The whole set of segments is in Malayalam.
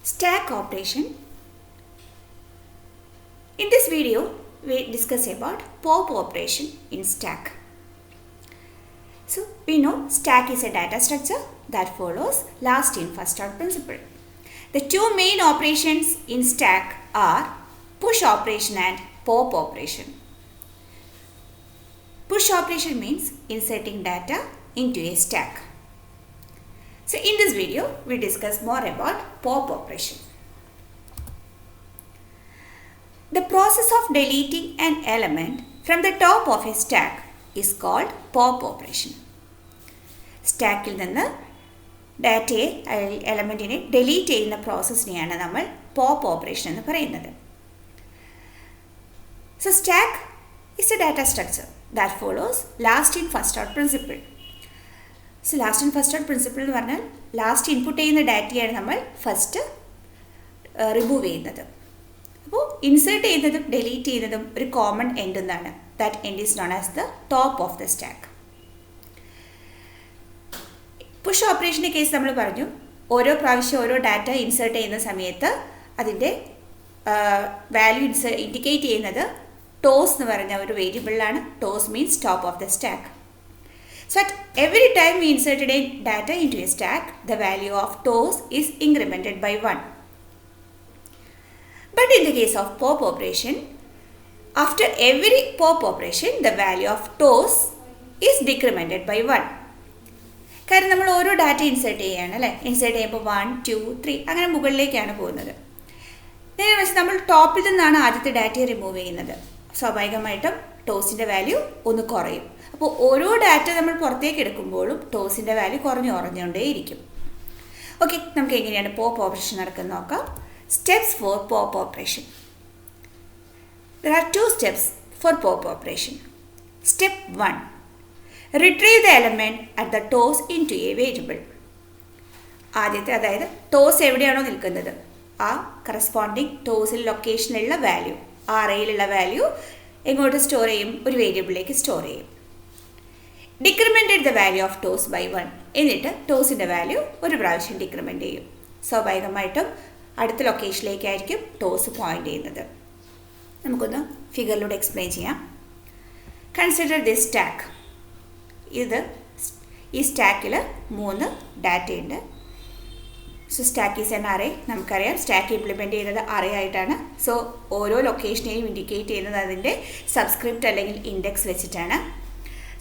Stack operation. In this video, we discuss about pop operation in stack. So, we know stack is a data structure that follows last in first out principle. The two main operations in stack are push operation and pop operation. Push operation means inserting data into a stack. So, in this video, we discuss more about pop operation. The process of deleting an element from the top of a stack is called pop operation. Stackil ninnu ഡാറ്റയെ എലമെൻറ്റിനെ ഡിലീറ്റ് ചെയ്യുന്ന പ്രോസസ്സിനെയാണ് നമ്മൾ പോപ്പ് ഓപ്പറേഷൻ എന്ന് പറയുന്നത്. So stack is A data structure that follows last in first out principle. So last in first out principle എന്ന് പറഞ്ഞാൽ ലാസ്റ്റ് ഇൻപുട്ട് ചെയ്യുന്ന ഡാറ്റയാണ് നമ്മൾ ഫസ്റ്റ് റിമൂവ് ചെയ്യുന്നത്. അപ്പോൾ ഇൻസേർട്ട് ചെയ്യുന്നതും ഡിലീറ്റ് ചെയ്യുന്നതും ഒരു കോമൺ എൻഡ് എന്നാണ്. That end is known as the top of the stack. Push ഓപ്പറേഷൻ്റെ കേസ് നമ്മൾ പറഞ്ഞു, ഓരോ പ്രാവശ്യം ഓരോ ഡാറ്റ ഇൻസേർട്ട് ചെയ്യുന്ന സമയത്ത് അതിൻ്റെ വാല്യൂ ഇൻഡിക്കേറ്റ് ചെയ്യുന്നത് ടോസ് എന്ന് പറഞ്ഞ ഒരു വേരിയബിളിലാണ്. Tos means top of the stack. So at every time we inserted a data into a stack, the value of toes is incremented by 1. But in the case of pop operation, after every pop operation, the value of toes is decremented by 1. കാരണം നമ്മൾ ഓരോ ഡാറ്റ ഇൻസേർട്ട് ചെയ്യുകയാണ് അല്ലേ. ഇൻസേർട്ട് ചെയ്യുമ്പോൾ 1, 2, 3 അങ്ങനെ മുകളിലേക്കാണ് പോകുന്നത്. നേരെ വെച്ച് നമ്മൾ ടോപ്പിൽ നിന്നാണ് ആദ്യത്തെ ഡാറ്റയെ റിമൂവ് ചെയ്യുന്നത്. സ്വാഭാവികമായിട്ടും ടോസിൻ്റെ വാല്യൂ ഒന്ന് കുറയും. അപ്പോൾ ഓരോ ഡാറ്റ നമ്മൾ പുറത്തേക്ക് എടുക്കുമ്പോഴും ടോസിൻ്റെ വാല്യൂ കുറഞ്ഞുകൊണ്ടേയിരിക്കും. ഓക്കെ, നമുക്ക് എങ്ങനെയാണ് പോപ്പ് ഓപ്പറേഷൻ നടക്കുന്നത് നോക്കാം. Steps for pop operation. There are 2 steps for pop operation. Step 1. Retrieve the element at the toes into a variable. ആദ്യത്തെ, അതായത് ടോസ് എവിടെയാണോ നിൽക്കുന്നത് ആ കറസ്പോണ്ടിങ് ടോസിൽ ലൊക്കേഷനിലുള്ള വാല്യൂ, ആ അറേയിലുള്ള വാല്യൂ എങ്ങോട്ട് സ്റ്റോർ ചെയ്യും? ഒരു വേരിയബിളിലേക്ക് സ്റ്റോർ ചെയ്യും. Decremented the value of TOS by 1. എന്നിട്ട് ടോസിൻ്റെ വാല്യൂ ഒരു പ്രാവശ്യം ഡിക്രിമെൻറ്റ് ചെയ്യും. സ്വാഭാവികമായിട്ടും അടുത്ത ലൊക്കേഷനിലേക്കായിരിക്കും ടോസ് പോയിൻ്റ് ചെയ്യുന്നത്. നമുക്കൊന്ന് ഫിഗറിലൂടെ എക്സ്പ്ലെയിൻ ചെയ്യാം. Consider this stack. ഈ സ്റ്റാക്കിൽ 3 ഡാറ്റയുണ്ട്. So stack is N array. നമുക്കറിയാം സ്റ്റാക്ക് ഇംപ്ലിമെൻറ്റ് ചെയ്യുന്നത് അറേ ആയിട്ടാണ്. സോ ഓരോ ലൊക്കേഷനെയും ഇൻഡിക്കേറ്റ് ചെയ്യുന്നത് അതിൻ്റെ സബ്സ്ക്രിപ്റ്റ് അല്ലെങ്കിൽ ഇൻഡെക്സ് വെച്ചിട്ടാണ്.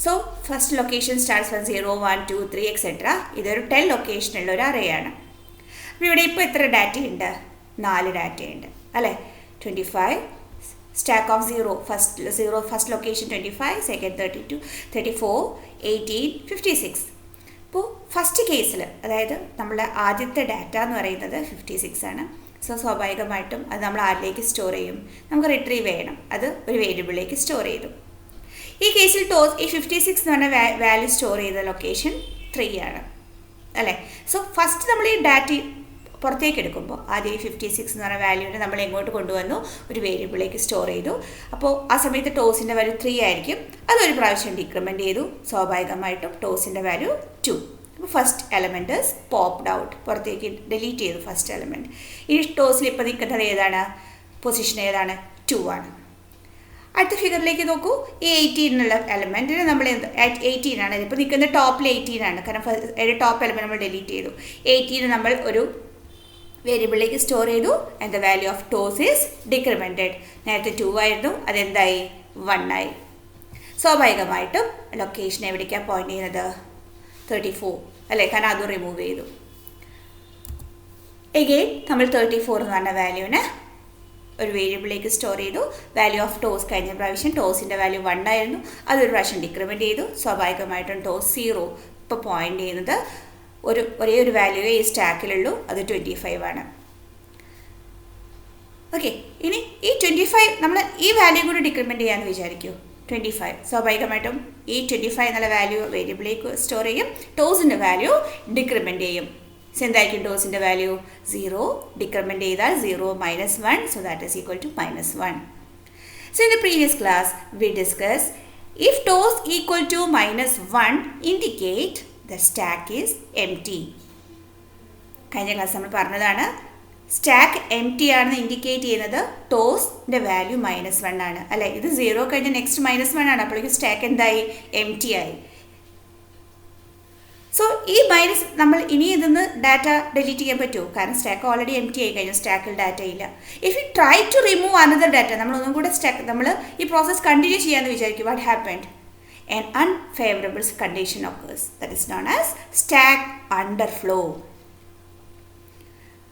So first location starts from 0, 1, 2, 3 etcetera. ഇതൊരു 10 ലൊക്കേഷനുള്ള ഒരു അറേ ആണ്. അപ്പോൾ ഇവിടെ ഇപ്പോൾ എത്ര ഡാറ്റയുണ്ട്? 4 ഡാറ്റയുണ്ട് അല്ലേ. 25, stack of 0, first location 25, second 32, 34, 18, 56. അപ്പോൾ ഫസ്റ്റ് കേസിൽ, അതായത് നമ്മുടെ ആദ്യത്തെ ഡാറ്റ എന്ന് പറയുന്നത് 56 ആണ്. സോ സ്വാഭാവികമായിട്ടും അത് നമ്മൾ ആരിലേക്ക് സ്റ്റോർ ചെയ്യും? നമുക്ക് റിട്രീവ് ചെയ്യണം. അത് ഒരു വേരിയബിളിലേക്ക് സ്റ്റോർ ചെയ്തു. ഈ കേസിൽ ഈ 56 എന്ന് പറഞ്ഞ വാല്യൂ സ്റ്റോർ ചെയ്ത ലൊക്കേഷൻ 3 ആണ് അല്ലേ. സോ ഫസ്റ്റ് നമ്മൾ ഈ ഡാറ്റ പുറത്തേക്ക് എടുക്കുമ്പോൾ ആദ്യം 56 എന്ന് പറഞ്ഞ വാല്യൂവിനെ നമ്മൾ എങ്ങോട്ട് കൊണ്ടുവന്നു? ഒരു വേരിയബിളിലേക്ക് സ്റ്റോർ ചെയ്തു. അപ്പോൾ ആ സമയത്ത് ടോസിൻ്റെ വാല്യൂ 3 ആയിരിക്കും. അതൊരു പ്രാവശ്യം ഡിക്രിമെൻറ്റ് ചെയ്തു. സ്വാഭാവികമായിട്ടും ടോസിൻ്റെ വാല്യൂ 2. അപ്പോൾ ഫസ്റ്റ് എലമെൻറ്റ് പോപ്ഡ് ഔട്ട്, പുറത്തേക്ക് ഡിലീറ്റ് ചെയ്തു ഫസ്റ്റ് എലമെൻറ്റ്. ഈ ടോസിൽ ഇപ്പോൾ നിൽക്കുന്നത് ഏതാണ്? പൊസിഷൻ ഏതാണ്? 2 ആണ്. അടുത്ത ഫിഗറിലേക്ക് നോക്കൂ. ഈ 18 എന്നുള്ള എലമെൻറ്റിന് നമ്മൾ 18 ആണ് ഇപ്പോൾ നിൽക്കുന്നത്. ടോപ്പിൽ 18 ആണ്, കാരണം ടോപ്പ് എലമെൻറ്റ് നമ്മൾ ഡിലീറ്റ് ചെയ്തു. 18 നമ്മൾ ഒരു വേരിയബിളിലേക്ക് സ്റ്റോർ ചെയ്തു. And the value of toss is decremented. നേരത്തെ 2 ആയിരുന്നു, അതെന്തായി? 1 ആയി. സ്വാഭാവികമായിട്ടും ലൊക്കേഷൻ എവിടേക്കാണ് പോയിൻ്റ് ചെയ്യുന്നത്? 34 അല്ലേ, കാരണം അതും റിമൂവ് ചെയ്തു. എഗെയിൻ നമ്മൾ 34 എന്ന് പറഞ്ഞ വാല്യൂവിനെ ഒരു വേരിയബിളിലേക്ക് സ്റ്റോർ ചെയ്തു. വാല്യൂ ഓഫ് ടോസ് കഴിഞ്ഞ പ്രാവശ്യം ടോസിൻ്റെ വാല്യൂ 1 ആയിരുന്നു, അതൊരു പ്രാവശ്യം ഡിക്രിമെൻറ്റ് ചെയ്തു. സ്വാഭാവികമായിട്ടും ടോസ് 0 ഇപ്പോൾ പോയിൻ്റ് ചെയ്യുന്നത് ഒരേ ഒരു വാല്യൂവേ ഈ സ്റ്റാക്കിലുള്ളൂ, അത് 25 ആണ്. ഓക്കെ, ഇനി ഈ 25 നമ്മൾ ഈ വാല്യൂ കൂടി ഡിക്രിമെൻറ്റ് ചെയ്യാമെന്ന് വിചാരിക്കൂ. 25 സ്വാഭാവികമായിട്ടും ഈ 25 എന്നുള്ള വാല്യൂ വേരിയബിളിലേക്ക് സ്റ്റോർ ചെയ്യും. ടോസിൻ്റെ വാല്യൂ ഡിക്രിമെൻറ്റ് ചെയ്യും. സോ എന്തായിരിക്കും ടോസിൻ്റെ വാല്യൂ? 0. ഡിക്രിമെൻറ്റ് ചെയ്താൽ 0 - 1, so that is equal to -1. So in the previous class we discussed If toes equal to -1 indicate the stack is empty. കഴിഞ്ഞ ക്ലാസ് നമ്മൾ പറഞ്ഞതാണ് സ്റ്റാക്ക് എം ടി ആണെന്ന് ഇൻഡിക്കേറ്റ് ചെയ്യുന്നത് ടോസിൻ്റെ വാല്യൂ -1 ആണ് അല്ലേ. ഇത് 0 കഴിഞ്ഞ് നെക്സ്റ്റ് -1 ആണ്. അപ്പോഴേക്കും സ്റ്റാക്ക് എന്തായി? എം ടി ആയി. സോ ഈ മൈനസ് നമ്മൾ ഇനി ഇതൊന്ന് ഡാറ്റ ഡിലീറ്റ് ചെയ്യാൻ പറ്റുമോ? കാരണം സ്റ്റാക്ക് ഓൾറെഡി എം ടി ആയി കഴിഞ്ഞു, സ്റ്റാക്കിൽ ഡാറ്റ ഇല്ല. If you try to remove another data, നമ്മളൊന്നും കൂടെ സ്റ്റാക്ക് നമ്മൾ ഈ പ്രോസസ് കണ്ടിന്യൂ ചെയ്യാമെന്ന് വിചാരിക്കും. What happened? an unfavorable condition occurs, that is known as stack underflow.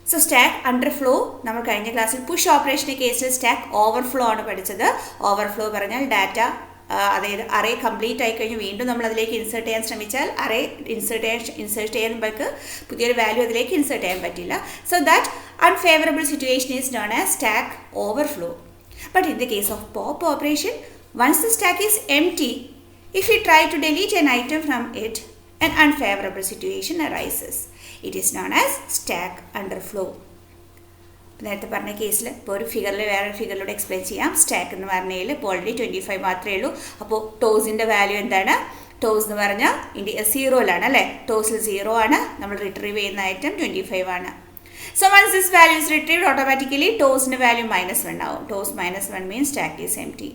So stack underflow നമ്മൾ കഴിഞ്ഞ ക്ലാസ്സിൽ പുഷ് ഓപ്പറേഷൻ്റെ കേസിൽ സ്റ്റാക്ക് ഓവർഫ്ലോ ആണ് പഠിച്ചത്. ഓവർഫ്ലോ പറഞ്ഞാൽ ഡാറ്റ അതായത് അറേ കംപ്ലീറ്റ് ആയി കഴിഞ്ഞ് വീണ്ടും നമ്മൾ അതിലേക്ക് ഇൻസേർട്ട് ചെയ്യാൻ ശ്രമിച്ചാൽ അറേ ഇൻസേർട്ട് ചെയ്യാൻ നമുക്ക് പുതിയൊരു വാല്യൂ അതിലേക്ക് ഇൻസേർട്ട് ചെയ്യാൻ പറ്റില്ല. So that unfavourable situation is known as stack overflow. But in the case of pop operation, once the stack is empty, if you try to delete an item from it, an unfavorable situation arises. It is known as stack underflow. നേരത്തെ പറഞ്ഞ കേസിൽ ഇപ്പോൾ ഒരു ഫിഗറിൽ വേറെ ഫിഗറിലൂടെ എക്സ്പ്ലെയിൻ ചെയ്യാം. സ്റ്റാക്ക് എന്ന് പറഞ്ഞതിൽ ഇപ്പോൾ ഓൾറെഡി 25 മാത്രമേ ഉള്ളൂ. അപ്പോൾ ടോസിൻ്റെ വാല്യൂ എന്താണ്? ടോസ് എന്ന് പറഞ്ഞാൽ 0ലാണ് അല്ലേ. ടോസിൽ 0 ആണ്. നമ്മൾ റിട്രീവ് ചെയ്യുന്ന ഐറ്റം 25 ആണ്. So once this value is retrieved, automatically ടോസിൻ്റെ വാല്യൂ -1 ആവും. Tos -1 means stack is empty.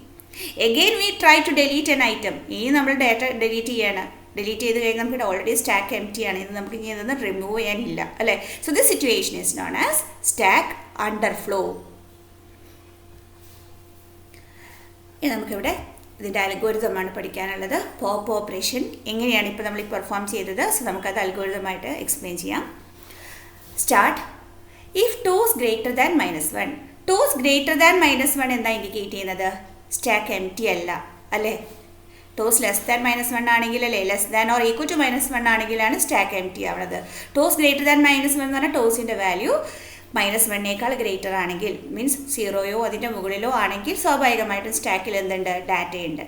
Again we try to delete an item. ഇനി നമ്മൾ ഡാറ്റ ഡിലീറ്റ് ചെയ്യാണ്. ഡിലീറ്റ് ചെയ്ത് കഴിഞ്ഞാൽ നമുക്ക് ഓൾറെഡി സ്റ്റാക്ക് എം ടി ആണ്. ഇത് നമുക്ക് ഇനി ഇതൊന്ന് റിമൂവ് ചെയ്യാനില്ല അല്ലേ. So this situation is known as stack underflow. ഇനി നമുക്കിവിടെ ഇതിൻ്റെ അൽഗോരിതമാണ് പഠിക്കാനുള്ളത്. പോപ്പ് ഓപ്പറേഷൻ എങ്ങനെയാണ് ഇപ്പോൾ നമ്മൾ പെർഫോം ചെയ്തത്. സോ നമുക്കത് അൽഗോരിതമായിട്ട് എക്സ്പ്ലെയിൻ ചെയ്യാം. Start. If toss greater than -1. Toss greater than -1 എന്താ ഇൻഡിക്കേറ്റ് ചെയ്യുന്നത്? സ്റ്റാക്ക് എം ടി അല്ല അല്ലേ. ടോസ് ലെസ് ദാൻ -1 ആണെങ്കിൽ അല്ലേ, less than or equal to -1 ആണെങ്കിലാണ് സ്റ്റാക്ക് എം ടി ആവുന്നത്. ടോസ് ഗ്രേറ്റർ ദാൻ -1 എന്ന് പറഞ്ഞാൽ ടോസിൻ്റെ വാല്യൂ -1നേക്കാൾ ഗ്രേറ്റർ ആണെങ്കിൽ, മീൻസ് 0യോ അതിൻ്റെ മുകളിലോ ആണെങ്കിൽ സ്വാഭാവികമായിട്ടും സ്റ്റാക്കിൽ എന്തുണ്ട്? ഡാറ്റയുണ്ട്.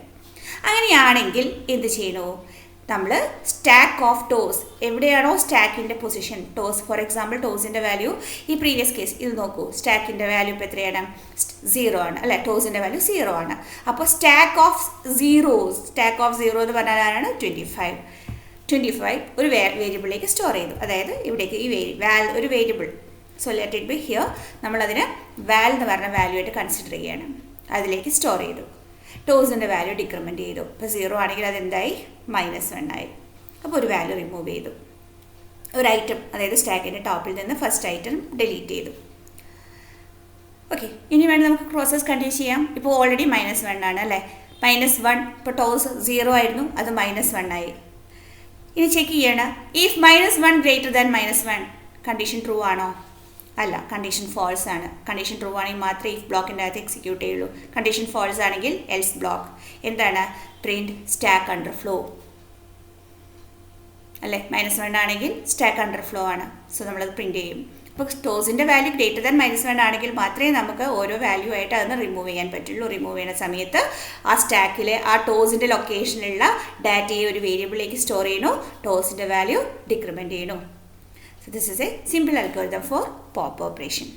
അങ്ങനെയാണെങ്കിൽ എന്ത് ചെയ്യണോ? നമ്മൾ സ്റ്റാക്ക് ഓഫ് ടോസ്, എവിടെയാണോ സ്റ്റാക്കിൻ്റെ പൊസിഷൻ, ടോസ് ഫോർ എക്സാമ്പിൾ ടോസിൻ്റെ വാല്യൂ ഈ പ്രീവിയസ് കേസ് ഇത് നോക്കൂ, സ്റ്റാക്കിൻ്റെ വാല്യൂ ഇപ്പോൾ എത്രയാണ്? 0 ആണ് അല്ലേ. ടോസിൻ്റെ വാല്യൂ 0 ആണ്. അപ്പോൾ സ്റ്റാക്ക് ഓഫ് 0 എന്ന് പറഞ്ഞാൽ ആരാണ്? 25 ഒരു വേരിയബിളിലേക്ക് സ്റ്റോർ ചെയ്തു. അതായത് ഇവിടേക്ക് ഈ ഒരു variable, so let it be here, നമ്മളതിനെ വാൽ എന്ന് പറഞ്ഞ വാല്യൂ ആയിട്ട് കൺസിഡർ ചെയ്യണം. അതിലേക്ക് സ്റ്റോർ ചെയ്തു. ടോസിൻ്റെ വാല്യൂ ഡിക്രിമെൻറ്റ് ചെയ്തു. ഇപ്പോൾ 0 ആണെങ്കിൽ അതെന്തായി? -1 ആയി. അപ്പോൾ ഒരു വാല്യൂ റിമൂവ് ചെയ്തു. ഒരു ഐറ്റം, അതായത് സ്റ്റാക്കിൻ്റെ ടോപ്പിൽ നിന്ന് ഫസ്റ്റ് ഐറ്റം ഡിലീറ്റ് ചെയ്തു. ഓക്കെ, ഇനി വേണ്ടി നമുക്ക് പ്രോസസ് കണ്ടിന്യൂ ചെയ്യാം. ഇപ്പോൾ ഓൾറെഡി -1 ആണ് അല്ലേ. -1, ഇപ്പോൾ ടോസ് 0 ആയിരുന്നു, അത് -1 ആയി. ഇനി ചെക്ക് ചെയ്യണം. If -1 greater than -1, condition true ആണോ? അല്ല, കണ്ടീഷൻ ഫോൾസ് ആണ്. കണ്ടീഷൻ ട്രൂ ആണെങ്കിൽ മാത്രമേ ഇഫ് ബ്ലോക്കിൻ്റെ അകത്ത് എക്സിക്യൂട്ട് ചെയ്യുള്ളൂ. കണ്ടീഷൻ ഫോൾസ് ആണെങ്കിൽ എൽസ് ബ്ലോക്ക്. എന്താണ്? പ്രിൻറ്റ് സ്റ്റാക്ക് അണ്ടർഫ്ലോ അല്ലേ. -1 ആണെങ്കിൽ സ്റ്റാക്ക് അണ്ടർഫ്ലോ ആണ്. സോ നമ്മളത് പ്രിൻറ്റ് ചെയ്യും. അപ്പോൾ ടോസിൻ്റെ വാല്യൂ ഗ്രേറ്റർ ദാൻ -1 ആണെങ്കിൽ മാത്രമേ നമുക്ക് ഓരോ വാല്യൂ ആയിട്ട് അതൊന്ന് റിമൂവ് ചെയ്യാൻ പറ്റുള്ളൂ. റിമൂവ് ചെയ്യുന്ന സമയത്ത് ആ സ്റ്റാക്കിലെ ആ ടോസിൻ്റെ ലൊക്കേഷനിലുള്ള ഡാറ്റയെ ഒരു വേരിയബിളിലേക്ക് സ്റ്റോർ ചെയ്യണോ, ടോസിൻ്റെ വാല്യൂ ഡിക്രിമെൻറ്റ് ചെയ്യണോ. So this is a simple algorithm for pop operation.